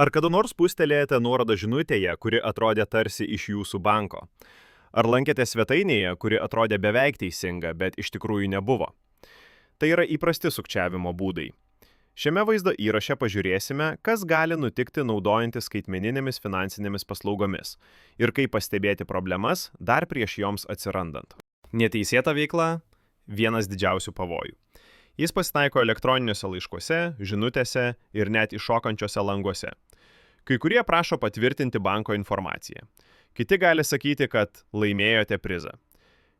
Ar kada nors pustelėjote nuorodą žinutėje, kuri atrodė tarsi iš jūsų banko? Ar lankėte svetainėje, kuri atrodė beveik teisinga, bet iš tikrųjų nebuvo? Tai yra įprasti sukčiavimo būdai. Šiame vaizdo įraše pažiūrėsime, kas gali nutikti naudojantis skaitmeninėmis finansinėmis paslaugomis ir kaip pastebėti problemas dar prieš joms atsirandant. Neteisėta veikla – vienas didžiausių pavojų. Jis pasitaiko elektroniniuose laiškuose, žinutėse ir net iššokančiuose languose. Kai kurie prašo patvirtinti banko informaciją. Kiti gali sakyti, kad laimėjote prizą.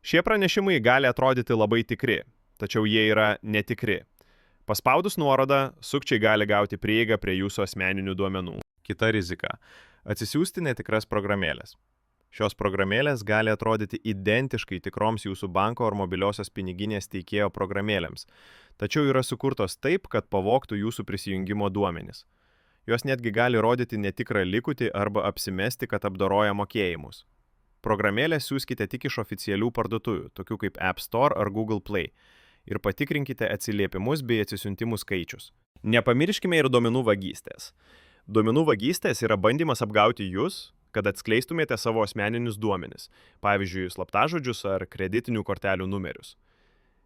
Šie pranešimai gali atrodyti labai tikri, tačiau jie yra netikri. Paspaudus nuorodą, sukčiai gali gauti prieigą prie jūsų asmeninių duomenų. Kita rizika – atsisiųsti netikras programėlės. Šios programėlės gali atrodyti identiškai tikroms jūsų banko ar mobiliosios piniginės teikėjo programėlėms, tačiau yra sukurtos taip, kad pavogtų jūsų prisijungimo duomenis. Jos netgi gali rodyti netikrą likutį arba apsimesti, kad apdoroja mokėjimus. Programėlės siųskite tik iš oficialių parduotuvių, tokių kaip App Store ar Google Play, ir patikrinkite atsiliepimus bei atsisiuntimų skaičius. Nepamirškime ir duomenų vagystės. Duomenų vagystės yra bandymas apgauti jūs, kad atskleistumėte savo asmeninius duomenis, pavyzdžiui, slaptažodžius ar kreditinių kortelių numerius.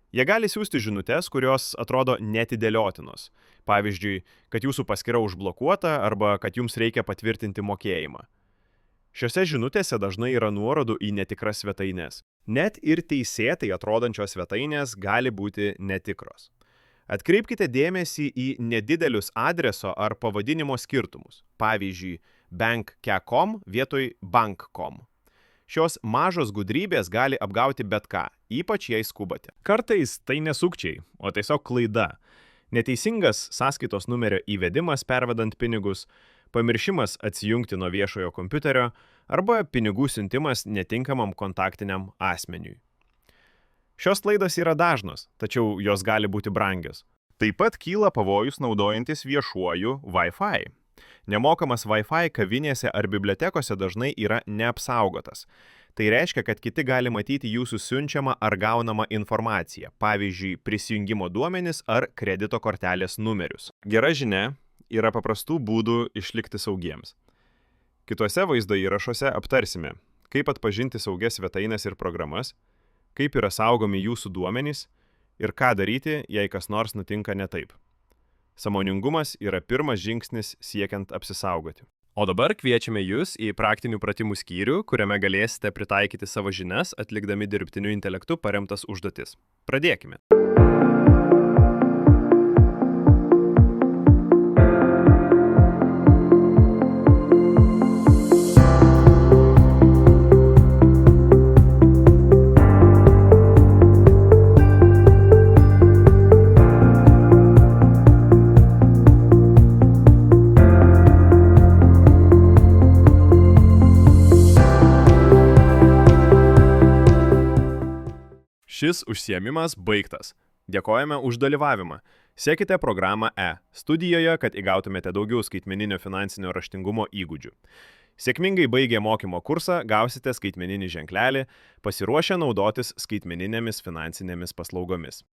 Jie gali siųsti žinutes, kurios atrodo neatidėliotinos, pavyzdžiui, kad jūsų paskyra užblokuota arba kad jums reikia patvirtinti mokėjimą. Šiose žinutėse dažnai yra nuorodų į netikras svetaines. Net ir teisėtai atrodančios svetainės gali būti netikros. Atkreipkite dėmesį į nedidelius adreso ar pavadinimo skirtumus, pavyzdžiui, bank.com vietoj bank.com. Šios mažos gudrybės gali apgauti bet ką, ypač jei skubate. Kartais tai ne sukčiai, o tiesiog klaida. Neteisingas sąskaitos numerio įvedimas pervedant pinigus, pamiršimas atsijungti nuo viešojo kompiuterio arba pinigų siuntimas netinkamam kontaktiniam asmeniui. Šios klaidos yra dažnos, tačiau jos gali būti brangios. Taip pat kyla pavojus naudojantis viešuoju Wi-Fi. Nemokamas Wi-Fi kavinėse ar bibliotekose dažnai yra neapsaugotas. Tai reiškia, kad kiti gali matyti jūsų siunčiamą ar gaunamą informaciją, pavyzdžiui, prisijungimo duomenis ar kredito kortelės numerius. Gera žinia, yra paprastų būdų išlikti saugiems. Kituose vaizdo įrašuose aptarsime, kaip atpažinti saugias svetaines ir programas, kaip yra saugomi jūsų duomenys ir ką daryti, jei kas nors nutinka ne taip. Sąmoningumas yra pirmas žingsnis siekiant apsisaugoti. O dabar kviečiame jūs į praktinių pratimų skyrių, kuriame galėsite pritaikyti savo žinias, atlikdami dirbtiniu intelektu paremtas užduotis. Pradėkime. Šis užsiėmimas baigtas. Dėkojame už dalyvavimą. Sekite programą studijoje, kad įgautumėte daugiau skaitmeninio finansinio raštingumo įgūdžių. Sėkmingai baigę mokymo kursą gausite skaitmeninį ženklelį, pasiruošę naudotis skaitmeninėmis finansinėmis paslaugomis.